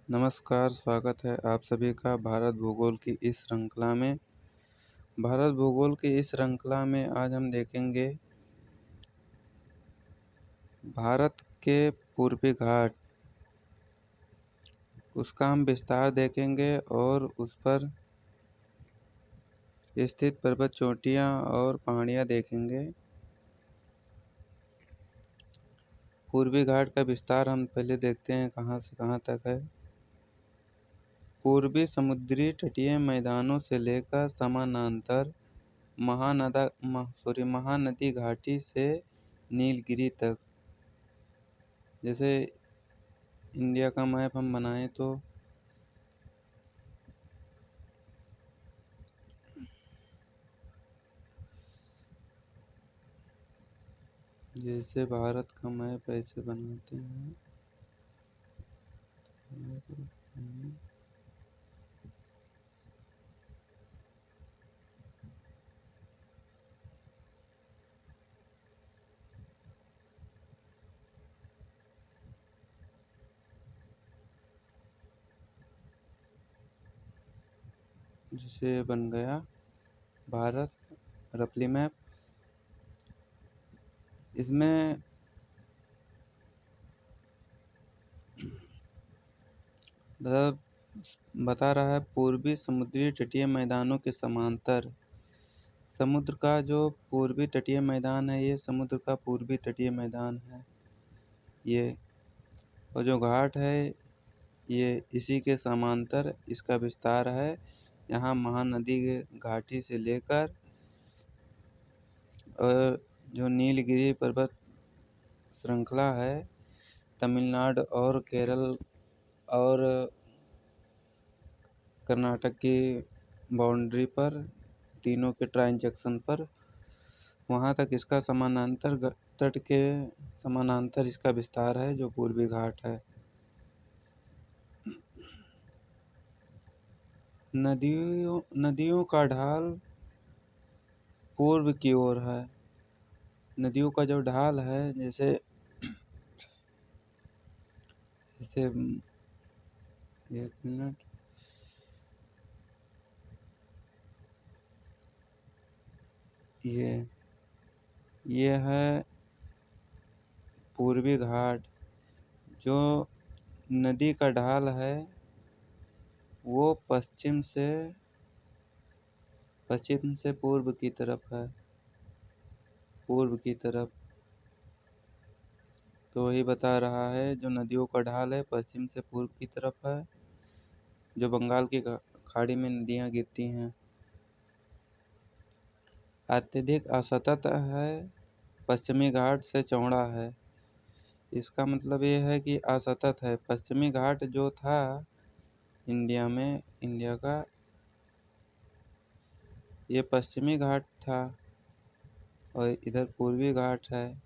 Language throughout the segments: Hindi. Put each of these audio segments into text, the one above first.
नमस्कार, स्वागत है आप सभी का भारत भूगोल की इस श्रृंखला में। भारत भूगोल की इस श्रृंखला में आज हम देखेंगे भारत के पूर्वी घाट, उसका हम विस्तार देखेंगे और उस पर स्थित पर्वत चोटियाँ और पहाड़ियाँ देखेंगे। पूर्वी घाट का विस्तार हम पहले देखते हैं कहाँ से कहाँ तक है। पूर्वी समुद्री तटीय मैदानों से लेकर समानांतर महानदी घाटी से नीलगिरी तक। जैसे इंडिया का मैप हम बनाएं तो जैसे भारत का मैप ऐसे बनाते हैं। जैसे बन गया भारत रफली मैप। इसमें मतलब बता रहा है पूर्वी समुद्री तटीय मैदानों के समांतर। समुद्र का जो पूर्वी तटीय मैदान है, ये समुद्र का पूर्वी तटीय मैदान है ये, और जो घाट है ये इसी के समांतर इसका विस्तार है। यहाँ महानदी के घाटी से लेकर और जो नीलगिरी पर्वत श्रृंखला है, तमिलनाडु और केरल और कर्नाटक की बाउंड्री पर, तीनों के ट्रांजैक्शन पर, वहाँ तक इसका समानांतर तट के समानांतर इसका विस्तार है जो पूर्वी घाट है। नदियों का ढाल पूर्व की ओर है। नदियों का जो ढाल है, जैसे एक मिनट, ये है पूर्वी घाट। जो नदी का ढाल है वो पश्चिम से पूर्व की तरफ है, पूर्व की तरफ। तो वही बता रहा है जो नदियों का ढाल है पश्चिम से पूर्व की तरफ है, जो बंगाल की खाड़ी में नदियाँ गिरती हैं। अत्यधिक असतत है, पश्चिमी घाट से चौड़ा है। इसका मतलब ये है कि असतत है। पश्चिमी घाट जो था इंडिया का, ये पश्चिमी घाट था, और इधर पूर्वी घाट है।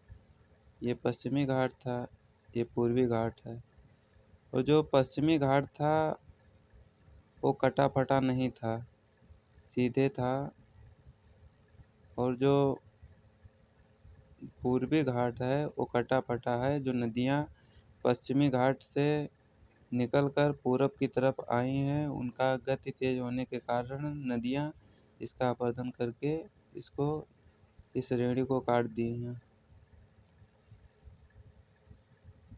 ये पश्चिमी घाट था, ये पूर्वी घाट है। और जो पश्चिमी घाट था वो कटा फटा नहीं था, सीधे था। और जो पूर्वी घाट है वो कटा फटा है। जो नदियाँ पश्चिमी घाट से निकलकर पूरब की तरफ आई हैं, उनका गति तेज होने के कारण नदियाँ इसका अपरदन करके इसको, इस श्रेणी को काट दी हैं।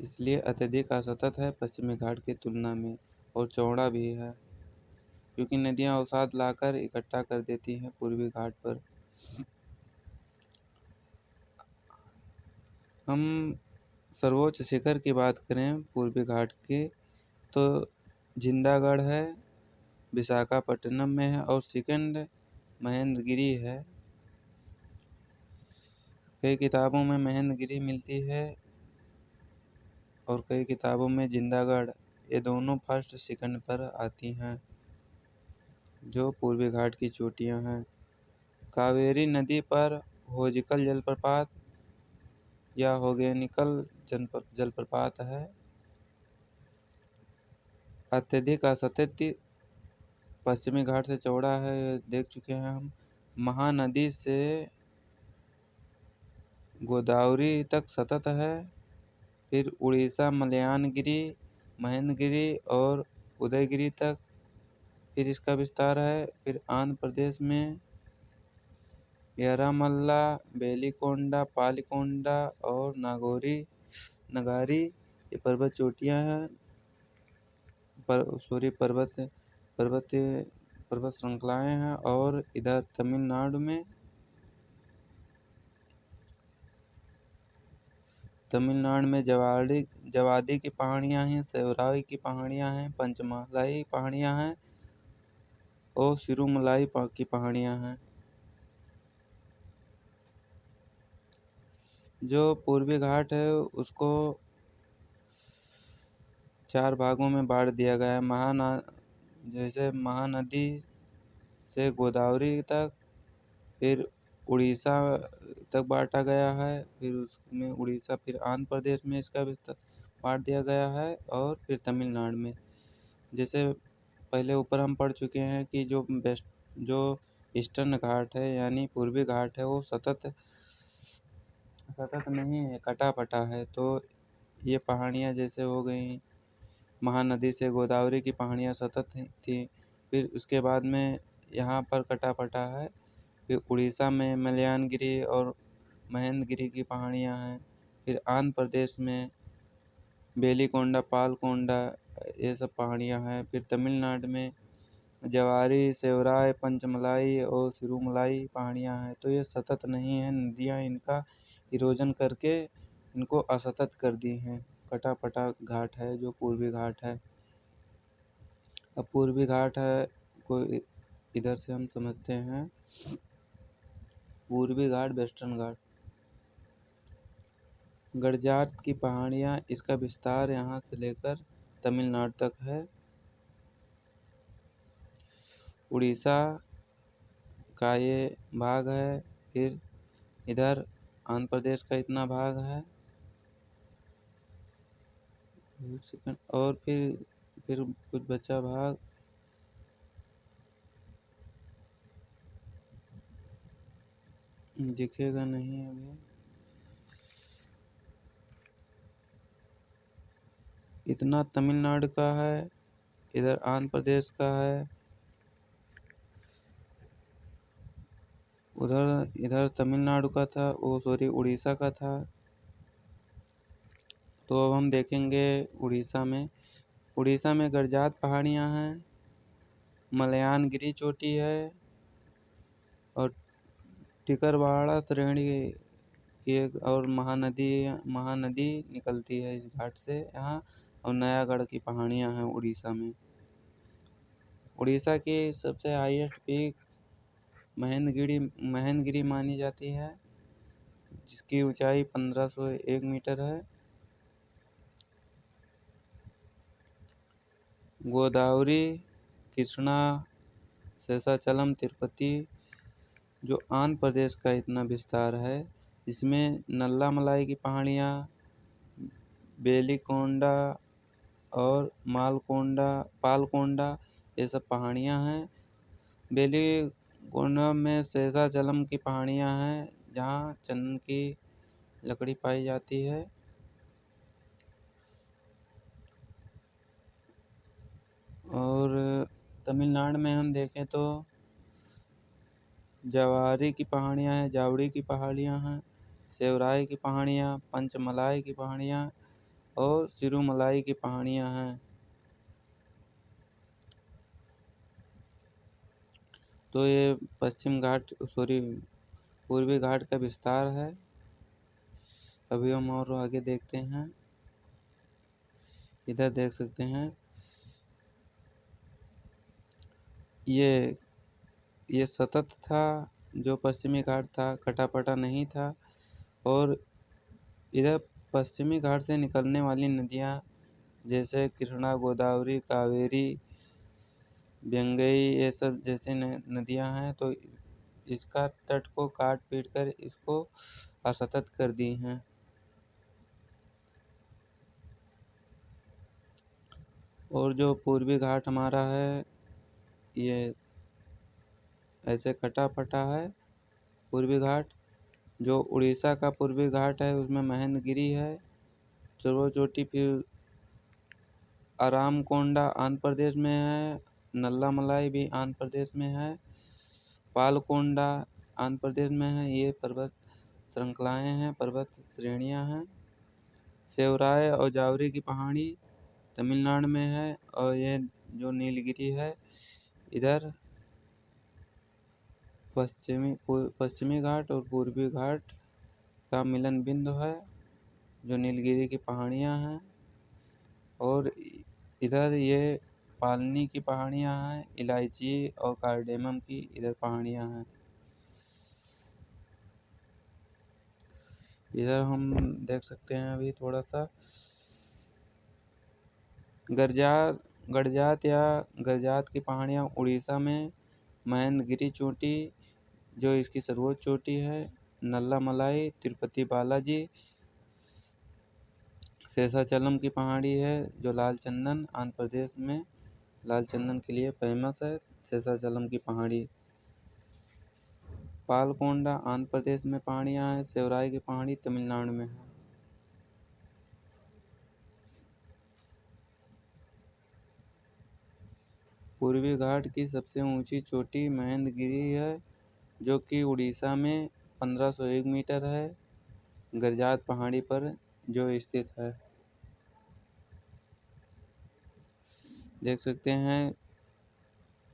इसलिए अत्यधिक असतत है पश्चिमी घाट की तुलना में, और चौड़ा भी है, क्योंकि नदियाँ अवसाद लाकर इकट्ठा कर देती हैं पूर्वी घाट पर। हम सर्वोच्च शिखर की बात करें पूर्वी घाट की, तो जिंदागढ़ है, विशाखापट्टनम में है, और सेकंड महेंद्रगिरी है। कई किताबों में महेंद्रगिरी मिलती है और कई किताबों में जिंदागढ़, ये दोनों फर्स्ट सेकंड पर आती हैं, जो पूर्वी घाट की चोटियां हैं। कावेरी नदी पर होजिकल जलप्रपात या होगेनिकल जलप्रपात है। अत्यधिक असतत पश्चिमी घाट से चौड़ा है, देख चुके हैं हम। महानदी से गोदावरी तक सतत है। फिर उड़ीसा मलयानगिरी महेंद्रगिरी और उदयगिरी तक फिर इसका विस्तार है। फिर आंध्र प्रदेश में एरामल्ला, बेलिकोंडा, पालिकोंडा और नगारी ये पर्वत चोटियाँ हैं, पर्वत श्रृंखलाएँ हैं। और इधर तमिलनाडु में जवादी की पहाड़ियाँ हैं, सेवराई की पहाड़ियाँ हैं, पंचमलाई पहाड़ियाँ हैं और सिरुमलाई की पहाड़ियाँ हैं। जो पूर्वी घाट है उसको 4 भागों में बांट दिया गया है। जैसे महानदी से गोदावरी तक, फिर उड़ीसा तक बांटा गया है, फिर उसमें उड़ीसा, फिर आंध्र प्रदेश में इसका बांट दिया गया है, और फिर तमिलनाडु में। जैसे पहले ऊपर हम पढ़ चुके हैं कि जो ईस्टर्न घाट है यानी पूर्वी घाट है वो सतत नहीं है, कटा पटा है। तो ये पहाड़ियाँ जैसे हो गई महानदी से गोदावरी की पहाड़ियाँ सतत थी, फिर उसके बाद में यहाँ पर कटा पटा है। फिर उड़ीसा में मलयानगिरी और महेंद्रगिरी की पहाड़ियाँ हैं। फिर आंध्र प्रदेश में बेलिकोंडा, पालकोंडा ये सब पहाड़ियाँ हैं। फिर तमिलनाडु में जवारी, सेवराई, पंचमलाई और सिरुमलाई पहाड़ियाँ हैं। तो ये सतत नहीं है, नदियाँ इनका इरोजन करके इनको असतत कर दी हैं। कटा पटा घाट है जो पूर्वी घाट है। अब पूर्वी घाट है को इधर से हम समझते हैं। पूर्वी घाट, वेस्टर्न घाट, गडजात की पहाड़ियाँ, इसका विस्तार यहाँ से लेकर तमिलनाडु तक है। उड़ीसा का ये भाग है। फिर इधर आंध्र प्रदेश का इतना भाग है। और फिर कुछ बचा भाग दिखेगा नहीं अभी। इतना तमिलनाडु का है, इधर आंध्र प्रदेश का है, इधर तमिलनाडु का था, उड़ीसा का था। तो अब हम देखेंगे उड़ीसा में गडजात पहाड़ियाँ हैं, मलयानगिरी चोटी है और टिकरवाड़ा श्रेणी की और महानदी निकलती है इस घाट से यहाँ। और नयागढ़ की पहाड़ियाँ हैं उड़ीसा में। उड़ीसा की सबसे हाईएस्ट पीक महेंद्रगिरी मानी जाती है, जिसकी ऊंचाई 1501 मीटर है। गोदावरी, कृष्णा, शेषाचलम, तिरुपति जो आंध्र प्रदेश का इतना विस्तार है, इसमें नल्लामलाई की पहाड़ियाँ, बेलिकोंडा और पालकोंडा ये सब पहाड़ियाँ हैं। बेलिकोंडा में शेषाचलम की पहाड़ियाँ हैं जहाँ चंदन की लकड़ी पाई जाती है। और तमिलनाडु में हम देखें तो जवारी की पहाड़ियाँ हैं, जावड़ी की पहाड़ियाँ हैं, सेवराई की पहाड़ियाँ, पंचमलाई की पहाड़ियाँ और सिरुमलाई की पहाड़ियाँ हैं। तो ये पूर्वी घाट का विस्तार है। अभी हम और आगे देखते हैं। इधर देख सकते हैं ये सतत था, जो पश्चिमी घाट था कटापटा नहीं था। और इधर पश्चिमी घाट से निकलने वाली नदियाँ जैसे कृष्णा, गोदावरी, कावेरी, व्यंगई ये सब जैसे नदियाँ हैं, तो इसका तट को काट पीट कर इसको असतत कर दी हैं। और जो पूर्वी घाट हमारा है ये ऐसे कटा पटा है। पूर्वी घाट जो उड़ीसा का पूर्वी घाट है उसमें महेंद्रगिरी है, चोटी, फिर अरामकोंडा आंध्र प्रदेश में है, नल्लामलाई भी आंध्र प्रदेश में है, पालकोंडा आंध्र प्रदेश में है। ये पर्वत श्रृंखलाएँ हैं, पर्वत श्रेणियाँ हैं। सेवराय और जावरी की पहाड़ी तमिलनाडु में है, और ये जो नीलगिरी है इधर पश्चिमी घाट और पूर्वी घाट का मिलन बिंदु है, जो नीलगिरी की पहाड़ियाँ हैं। और इधर ये पालनी की पहाड़ियाँ हैं, इलायची और कार्डेमम की इधर पहाड़ियाँ हैं। इधर हम देख सकते हैं अभी थोड़ा सा गड़जात की पहाड़ियाँ उड़ीसा में, महेंद्रगिरी चोटी जो इसकी सर्वोच्च चोटी है, नल्लामलाई, तिरुपति बालाजी, शेषाचलम की पहाड़ी है जो लाल चंदन आंध्र प्रदेश में लाल चंदन के लिए फेमस है, शेषाचलम की पहाड़ी। पालकोंडा आंध्र प्रदेश में पहाड़ियाँ हैं, सेवराई की पहाड़ी तमिलनाडु में है। पूर्वी घाट की सबसे ऊंची चोटी महेंद्रगिरी है, जो कि उड़ीसा में 1501 मीटर है, गड़जात पहाड़ी पर जो स्थित है। देख सकते हैं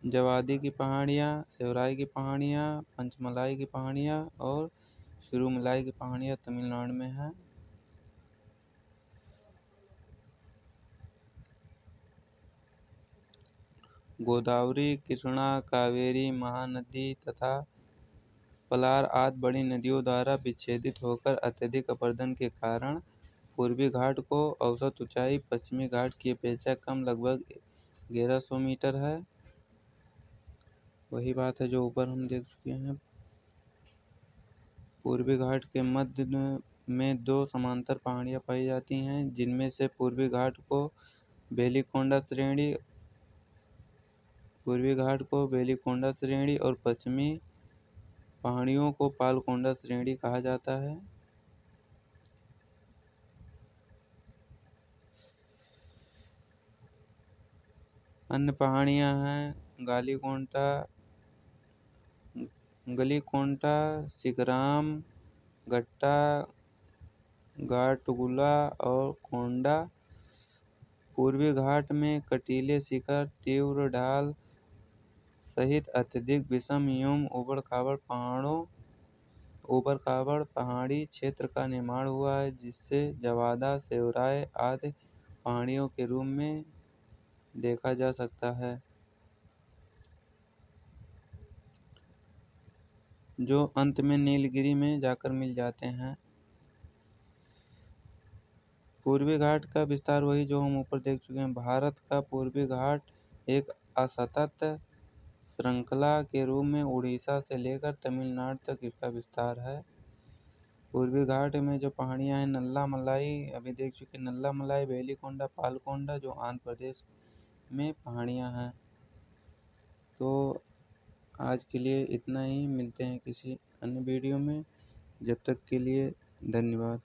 जवादी की पहाड़ियाँ, सेवराई की पहाड़ियाँ, पंचमलाई की पहाड़ियाँ और सुरुमलाई की पहाड़ियाँ तमिलनाडु में है। गोदावरी, कृष्णा, कावेरी, महानदी तथा पलार आदि बड़ी नदियों द्वारा विच्छेदित होकर अत्यधिक अपरदन के कारण पूर्वी घाट को औसत ऊंचाई पश्चिमी घाट की अपेक्षा कम लगभग 1100 मीटर है। वही बात है जो ऊपर हम देख चुके हैं। पूर्वी घाट के मध्य में 2 समांतर पहाड़ियाँ पाई जाती हैं, जिनमें से पूर्वी घाट को बेलीकोंडा श्रेणी और पश्चिमी पहाड़ियों को पालकोंडा श्रेणी कहा जाता है। अन्य पहाड़ियाँ हैं गलीकोंटा, शिखराम, गट्टा, घाटुगुला और कोंडा। पूर्वी घाट में कटीले शिखर, तीव्र ढाल सहित अत्यधिक विषम एवं ऊबड़-खाबड़ पहाड़ी क्षेत्र का निर्माण हुआ है, जिसे जवादा, सेवराय आदि पहाड़ियों के रूप में देखा जा सकता है, जो अंत में नीलगिरी में जाकर मिल जाते हैं। पूर्वी घाट का विस्तार वही जो हम ऊपर देख चुके हैं। भारत का पूर्वी घाट एक असतत श्रृंखला के रूप में उड़ीसा से लेकर तमिलनाडु तक इसका विस्तार है। पूर्वी घाट में जो पहाड़ियाँ हैं, नल्लामलाई अभी देख चुके, नल्लामलाई, बेलीकोंडा, पालकोंडा जो आंध्र प्रदेश में पहाड़ियाँ हैं। तो आज के लिए इतना ही, मिलते हैं किसी अन्य वीडियो में। जब तक के लिए धन्यवाद।